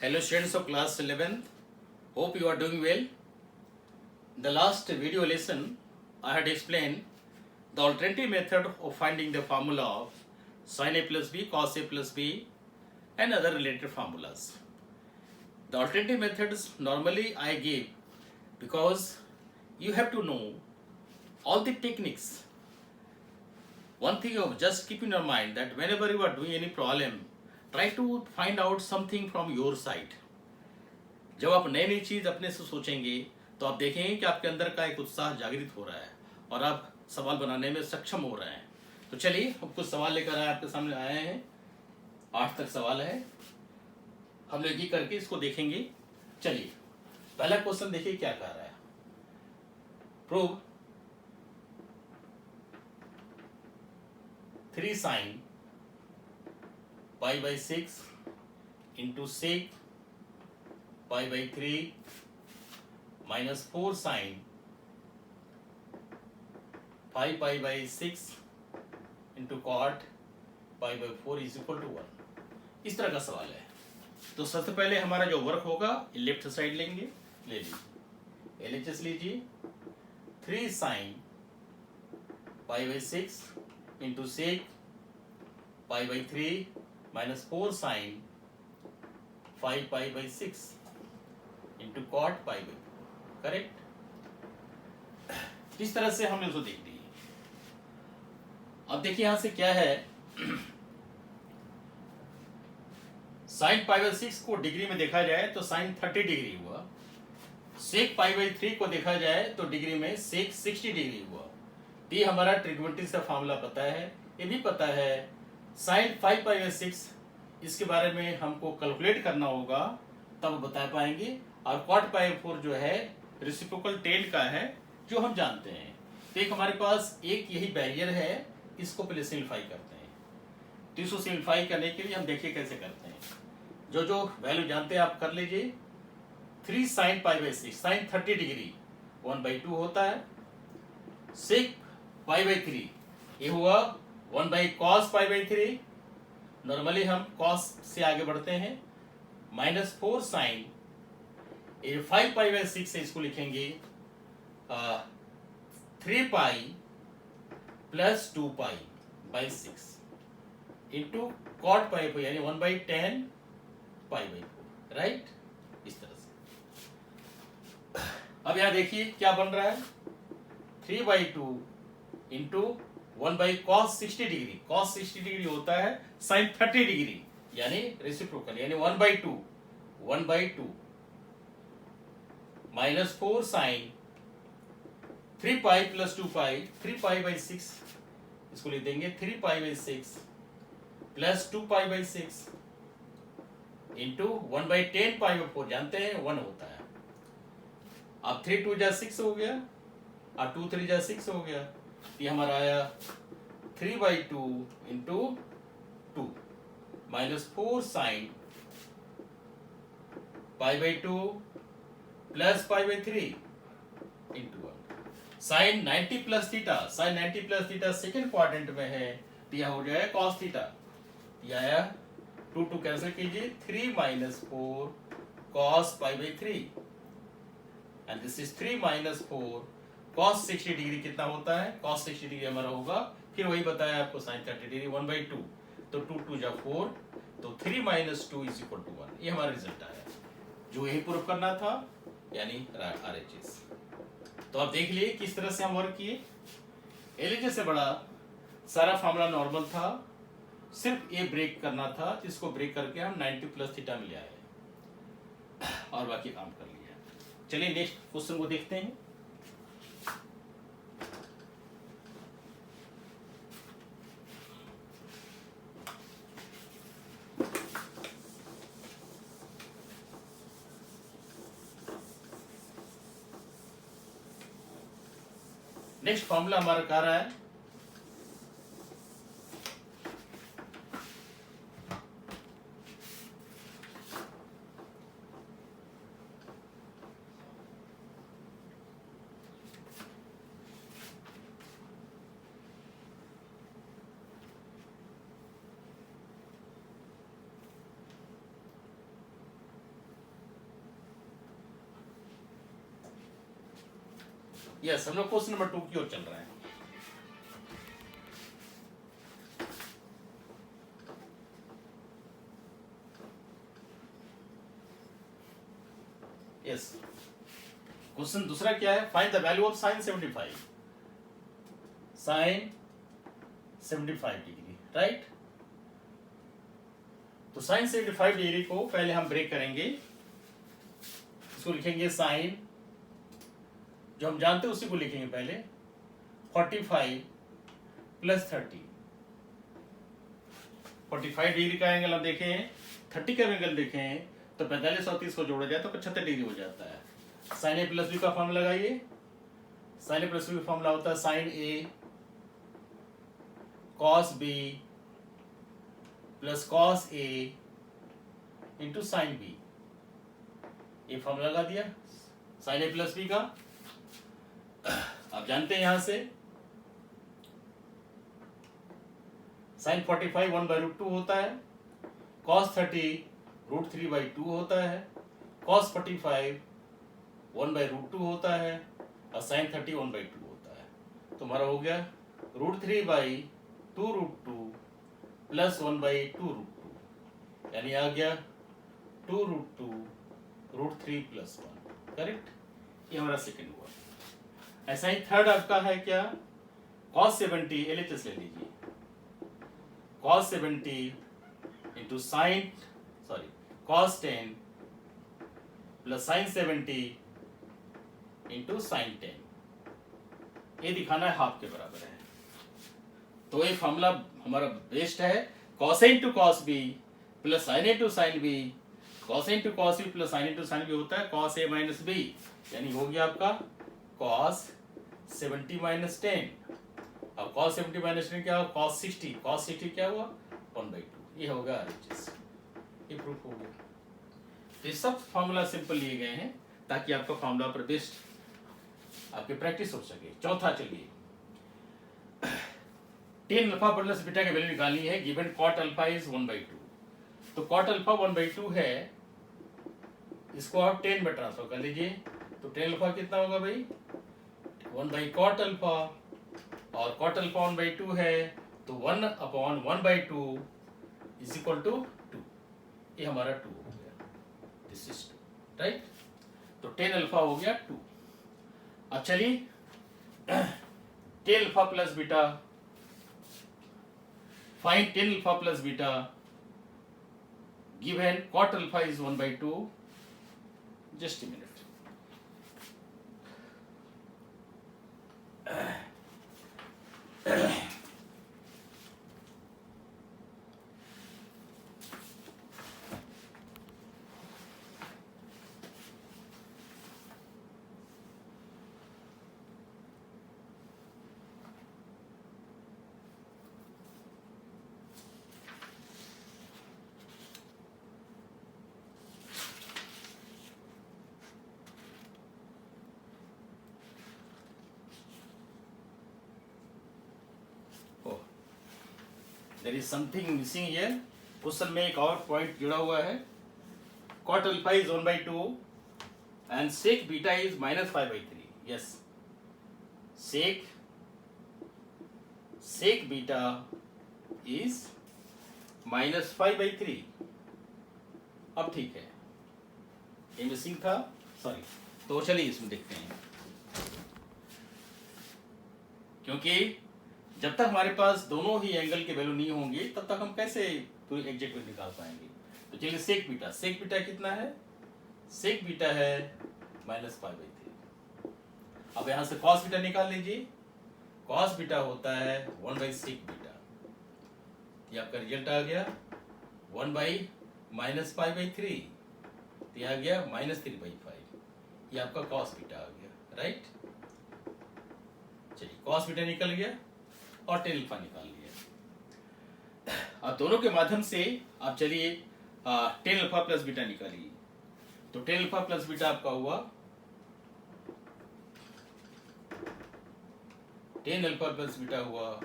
Hello students of class 11th, hope you are doing well. The last video lesson I had explained the alternative method of finding the formula of sin A plus B, cos A plus B and other related formulas. The alternative methods normally I give because you have to know all the techniques. One thing you just keep in your mind that whenever you are doing any problem, try to find out something from your side. जब आप नई नई चीज़ अपने से सोचेंगे तो आप देखेंगे कि आपके अंदर का एक उत्साह जागृत हो रहा है और आप सवाल बनाने में सक्षम हो रहे हैं। तो चलिए हम कुछ सवाल लेकर आपके सामने आए हैं। 8 तक सवाल है, हम लोग एक करके इसको देखेंगे। चलिए पहला क्वेश्चन देखिए क्या कह रहा है। Prove 3 sin pi by 6 into sec pi by 3 minus 4 sin pi by 6 into cot pi by 4 is equal to 1। इस तरह का सवाल है। तो सबसे पहले हमारा जो वर्क होगा लेफ्ट साइड लेंगे, ले लीजिए एलएचएस लीजिए। 3 sin pi by 6 into sec pi by 3 minus 4 sin 5 pi by 6 into cot pi by 4। Correct. इस तरह से हमने उसको देख ली। अब देखिए यहां से क्या है, साइन पाई बाई 6 को डिग्री में देखा जाए तो साइन 30 डिग्री हुआ। सेक पाई बाई 3 को देखा जाए तो डिग्री में सेक 60 डिग्री हुआ। ये हमारा ट्रिग्नोमेट्री से फॉर्मूला पता है। ये भी पता है साइन 5 पाई बाई 6 इसके बारे में हमको कैलकुलेट करना होगा तब बता पाएंगे। और कॉट पाई 4 जो है रेसिप्रोकल टेन का है जो हम जानते हैं। तो एक हमारे पास एक यही बैरियर है, इसको पहले सिंप्लीफाई करते हैं। तो इसको सिंप्लीफाई करने के लिए हम देखिए कैसे करते हैं। जो जो वैल्यू जानते हैं आप कर लीजिए। 3 sine pi by 6 sine 30 degree 1/2 होता है। सेक पाई बाई 3 ये हुआ 1/cos पाई बाई 3। नॉर्मली हम cos से आगे बढ़ते हैं। माइनस 4 साइन 5 पाई बाई 6 से इसको लिखेंगे 3 pi plus 2 pi by 6 into cot pi by यानी 1/10 पाई बाई 4। राइट, इस तरह से। अब यहां देखिए क्या बन रहा है, 3/2 into 1/cos 60 degree. cos 60 degree होता है साइन 30 डिग्री यानी रेसिप्रोकल यानी 1/2 minus 4 sine 3 pi plus 2 pi 3 pi by 6 इसको लिख देंगे 3 pi by 6 plus 2 pi by 6 into 1/10 pi by 4 जानते हैं 1 होता है। अब 3 2 जा 6 हो गया और 2 3 जा 6 हो गया। ये हमारा आया 3/2 into 2 minus 4 sine pi by 2 plus pi by 3 into 1 sine 90 plus theta. Sine 90 plus theta second quadrant में है तो यह हो जाएगा कॉस थीटा। यह आया 2 2 कैंसिल कीजिए 3 minus 4 cos pi by 3 and this is 3 minus 4 cos 60 degree कितना होता है, कॉस 60 डिग्री हमारा होगा फिर वही बताया आपको साइन 30 डिग्री 1/2 तो 2 2 जा 4 तो 3 माइनस 2 इज इक्वल टू 1। ये हमारा रिजल्ट आया जो यही प्रूफ करना था यानी RHS। तो आप देख लिए किस तरह से हम वर्क किए। LHS से बड़ा सारा फॉर्मूला नॉर्मल था, सिर्फ ये ब्रेक करना था जिसको ब्रेक करके हम 90 प्लस थीटा में ले आए और बाकी काम कर लिया। चलिए नेक्स्ट क्वेश्चन को देखते हैं। नेक्स्ट फॉर्मूला हमारा कह रहा है यस, हम लोग क्वेश्चन नंबर 2 की ओर चल रहे हैं। यस, क्वेश्चन दूसरा क्या है? Find the value of sine 75, sine 75 degree, right. तो साइन 75 डिग्री को पहले हम ब्रेक करेंगे, इसको लिखेंगे साइन, जो हम जानते हैं उसी को लिखेंगे पहले, 45 प्लस 30। 45 डिग्री का एंगल हम देखे हैं, 30 का एंगल देखे हैं, तो 45 और 30 को जोड़ा जाए तो 75 डिग्री हो जाता है। साइन ए प्लस बी का फॉर्मूला लगाइए। साइन ए प्लस बी का फॉर्मूला होता है sign A cos B plus cos A into sine B. ये फॉर्मूला लगा दिया साइन ए प्लस बी का। आप जानते हैं यहां से साइन 45 1/√2 होता है, कॉस 30 √3/2 होता है, कॉस 45 1/√2 होता है और साइन 30 1/2 होता है। तो हमारा हो गया √3/2√2 प्लस 1/2√2, यानी आ गया 2√2 √3 प्लस 1, करेक्ट। ये हमारा सेकंड हुआ। ऐसा ही थर्ड आपका है क्या? cos 70, LHS ले लीजिए, cos 70 into sine cos 10 plus sign 70 into sine 10। ये दिखाना है हाफ के बराबर है। तो ये फॉर्मूला हमारा बेस्ट है, cos A इंटू cos B plus sin A into sin B। cos A इंटू cos B plus sin A into sin B होता है cos A माइनस B, यानी हो गया आपका cos 70 माइनस 10। अब cos 70 माइनस 10 क्या हुआ? cos 60। cos 60 क्या हुआ? 1/2। ये होगा RHS। ये प्रूफ हो गया। तो ये सब फॉर्मूला सिंपल लिए गए हैं ताकि आपका फॉर्मूला पर बेस्ड आपकी प्रैक्टिस हो सके। चौथा चलिए, tan अल्फा प्लस बीटा की वैल्यू निकालनी है। Given cot alpha is 1/2। तो cot अल्फा 1/2 है, इसको आप 10 में ट्रांसफर कर लीजिए। तो tan अल्फा कितना होगा भाई? 1/cot अल्फा, और cot अल्फा 1/2 है, तो 1/1/2 इज इक्वल टू 2। ये हमारा 2 हो गया, दिस इज 2, राइट। तो tan अल्फा हो गया 2। अब चलिए tan alpha plus beta, find tan alpha plus beta given cot alpha is 1/2। Just a minute. There is something missing here. Question में एक और पॉइंट जुड़ा हुआ है। cot alpha is 1/2 and sec beta is -5/3. Yes, sec beta is -5/3। अब ठीक है, ये मिसिंग था, सॉरी। तो चलिए इसमें देखते हैं, क्योंकि जब तक हमारे पास दोनों ही एंगल के वैल्यू नहीं होंगे तब तक हम कैसे पूरी एग्जैक्ट वैल्यू निकाल पाएंगे। तो चलिए सेक बीटा कितना है? सेक बीटा है -5/3। अब यहां से cos बीटा निकाल लीजिए। cos बीटा होता है 1/sec बीटा। ये आपका रिजल्ट आ गया 1/-5/3, ये आ गया -3/5। ये आपका cos बीटा आ गया, राइट। चलिए cos बीटा निकल गया और tan अल्फा निकाल लिया। अब दोनों के माध्यम से आप चलिए tan अल्फा प्लस बीटा निकालिए। तो tan अल्फा प्लस बीटा आपका हुआ tan अल्फा प्लस बीटा हुआ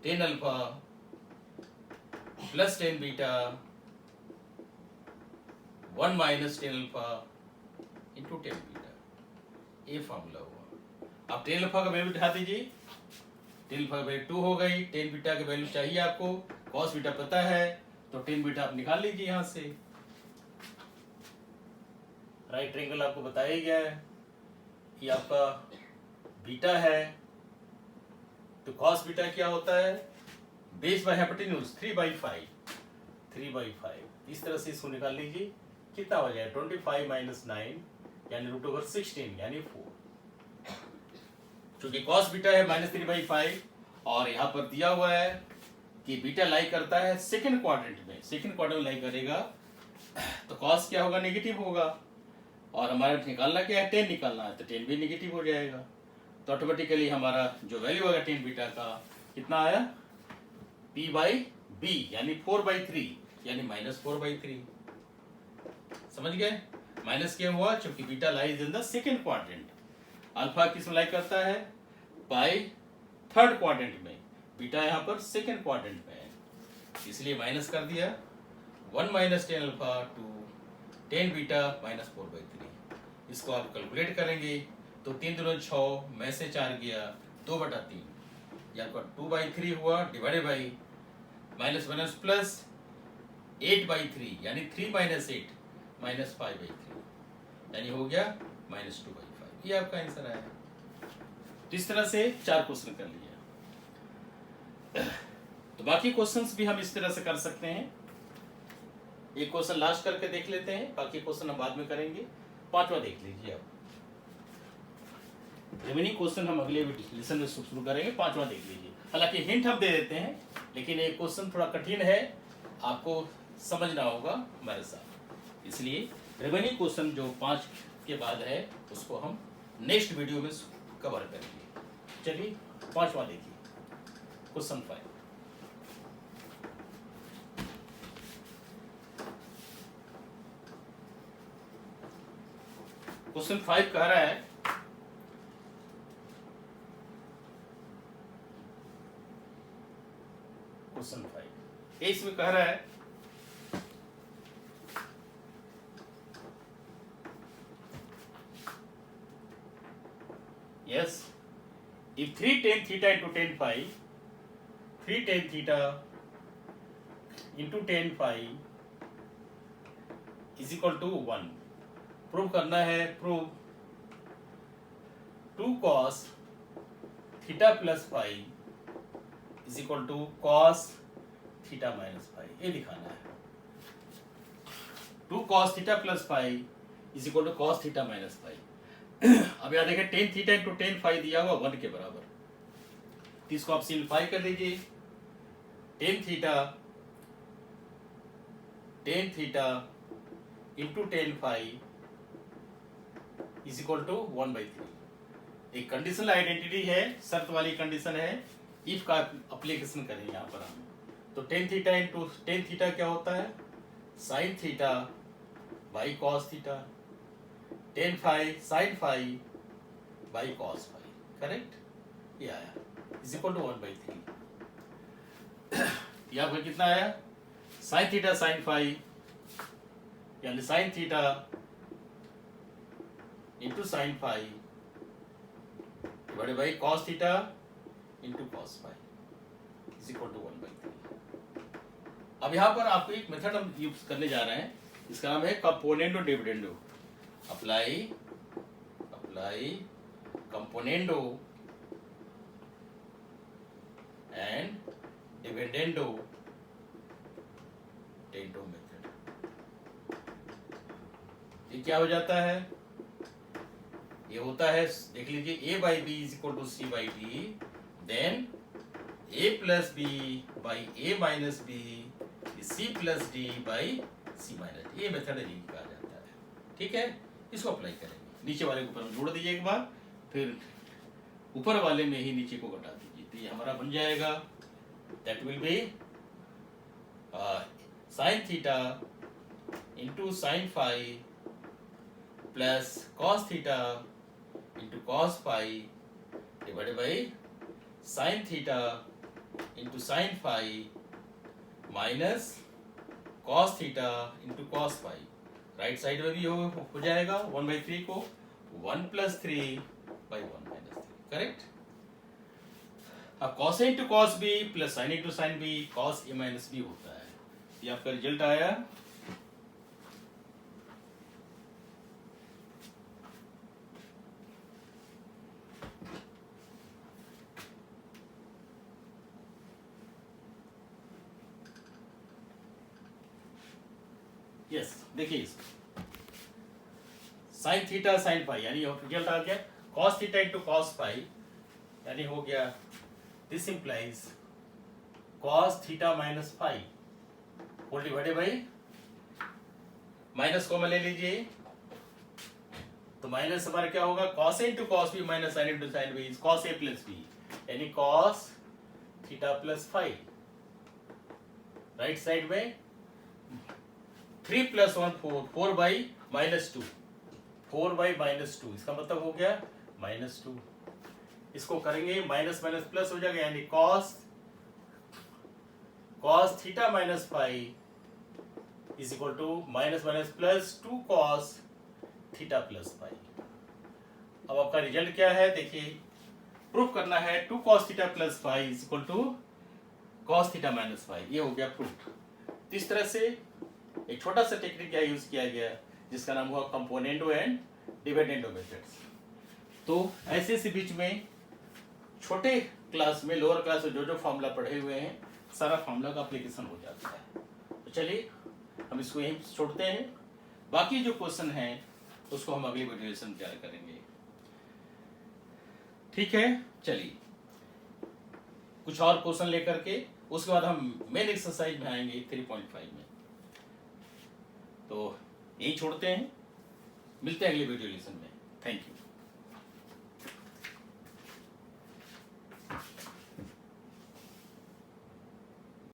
tan alpha plus tan beta 1 - tan alpha into tan beta, ये फॉर्मूला हुआ। अब टेन अल्फा का वैल्यू उठा दीजिए, टेन अल्फा का वैल्यू 2 हो गई, टेन बीटा की वैल्यू चाहिए आपको, कॉस बीटा पता है तो टेन बीटा आप निकाल लीजिए यहाँ से। राइट ट्रायंगल आपको बताया ही गया है, ये आपका बीटा है, तो कॉस बीटा क्या होता है, बेस बाय हाइपोटेन्यूज 3/5, 3/5। इस तरह से इसको निकाल लीजिए, कितना हो जाए 25 माइनस 9 यानी √16 यानी 4। चूंकि कॉस बीटा है -3/5 और यहाँ पर दिया हुआ है कि बीटा लाई करता है सेकंड क्वाड्रेंट में, सेकंड क्वाड्रेंट में लाई करेगा तो कॉस क्या होगा, नेगेटिव होगा, और हमारा निकालना क्या है, 10 निकालना है, तो 10 भी नेगेटिव हो जाएगा। तो ऑटोमेटिकली हमारा जो वैल्यू होगा 10 बीटा का कितना आया, P/B यानी 4/3 यानी -4/3। समझ गए, माइनस क्या हुआ, चूंकि beta lies in the second quadrant, alpha किस में लाई करता है, बाय थर्ड क्वाड्रेंट में, बीटा यहाँ पर सेकंड क्वाड्रेंट में है, इसलिए माइनस कर दिया 1 माइनस 10 अल्फा टू 10 बीटा -4/3। इसको आप कैलकुलेट करेंगे तो 3 दूनी 6 में से 4 गया 2/3, या 2/3 हुआ divided by minus minus plus 8/3 यानी 3 माइनस 8 -5/3 यानी हो गया -2/5। ये आपका आंसर आया। इस तरह से 4 क्वेश्चन कर लिया। तो बाकी क्वेश्चंस भी हम इस तरह से कर सकते हैं। एक क्वेश्चन लास्ट करके देख लेते हैं, बाकी क्वेश्चन हम बाद में करेंगे। 5वां देख लीजिए आप, रिमेनिंग क्वेश्चन हम अगले लेसन में शुरू करेंगे। 5वां देख लीजिए, हालांकि हिंट हम दे देते हैं, लेकिन एक क्वेश्चन थोड़ा कठिन है, आपको समझना होगा हमारे साथ, इसलिए रिमेनिंग क्वेश्चन जो 5 के बाद है उसको हम नेक्स्ट वीडियो में कवर करेंगे। चलिए 5वां देखिए, क्वेश्चन 5। क्वेश्चन 5 कह रहा है क्वेश्चन 5 इसमें कह रहा है yes if 3 tan theta into tan phi, 3 tan theta into tan phi is equal to 1, prove करना है, prove 2 cos theta plus phi is equal to cos theta minus phi, ये दिखाना है। 2 cos theta plus phi is equal to cos theta minus phi. अब यहाँ देखें tan theta into tan phi दिया हुआ 1 के बराबर, तो इसको आप सिंप्लीफाई कर लीजिए। tan theta into tan phi is equal to 1/3। एक कंडीशनल आइडेंटिटी है, शर्त वाली कंडीशन है, इफ का अप्लीकेशन करें यहाँ पर हम, तो tan theta into tan theta क्या होता है, sin theta by cos theta, tan phi sin phi by cos phi, correct, ये आया इज इक्वल टू 1/3। यहाँ पर कितना आया, sin थीटा sin फाई यानी sin theta into sine phi divided by cos theta into cos phi is equal to 1/3। अब यहाँ पर आपको एक मेथड हम यूज करने जा रहे हैं, इसका नाम है componendo dividendo. Apply componendo and dividendo टेंटो मेथड। ये क्या हो जाता है, ये होता है, देख लीजिए, a by b is equal to c by d, then a plus b by a minus b, c plus d by c minus d, ये मेथड है कहा जाता है। ठीक है, इसको अप्लाई करेंगे। नीचे वाले के ऊपर हम जोड़ दीजिए एक बार, फिर ऊपर वाले में ही नीचे को घटा दीजिए, तो ये हमारा बन जाएगा, that will be sine theta into sine phi plus cos theta into cos phi divided by sine theta into sine phi minus cos theta into cos phi right side में भी हो जाएगा 1/3 को 1 + 3 by 1 - 3, करेक्ट। अब cos A into cos B plus sin A into sin B cos A minus B होता है। ये आपका रिजल्ट आया। यस देखिए इसको साइन थीटा साइन पाई यानी रिजल्ट आ गया cos theta into cos phi यानी हो गया this implies cos theta minus phi whole divided by minus common ले लीजिए तो माइनस हमारा क्या होगा cos A इंटू cos B माइनस sin इंटू sin B cos A plus B यानी cos theta plus phi. Right side में 3 + 1 4 4 बाई -2 4 बाई -2 इसका मतलब हो गया -2। इसको करेंगे माइनस माइनस प्लस हो जाएगा यानी cos theta minus phi is equal to minus minus plus 2 cos theta plus phi. अब आपका रिजल्ट क्या है देखिए प्रूफ करना है 2 cos theta plus phi is equal to cos theta minus phi. ये हो गया प्रूफ। इस तरह से एक छोटा सा टेक्निक क्या यूज किया गया जिसका नाम हुआ कंपोनेंटो एंड डिविडेंडो मेथड्स। तो ऐसे से बीच में छोटे क्लास में लोअर क्लास में जो फॉर्मूला पढ़े हुए हैं सारा फॉर्मूला का एप्लीकेशन हो जाता है। तो चलिए हम इसको यहीं छोड़ते हैं, बाकी जो क्वेश्चन हैं उसको हम अगली वीडियो में तैयार करेंगे। ठीक है, चलिए कुछ और क्वेश्चन लेकर के उसके बाद हम मेन एक्सरसाइज में आएंगे 3.5 में। तो यही छोड़ते हैं, मिलते हैं अगले वीडियो लेसन में। Thank you.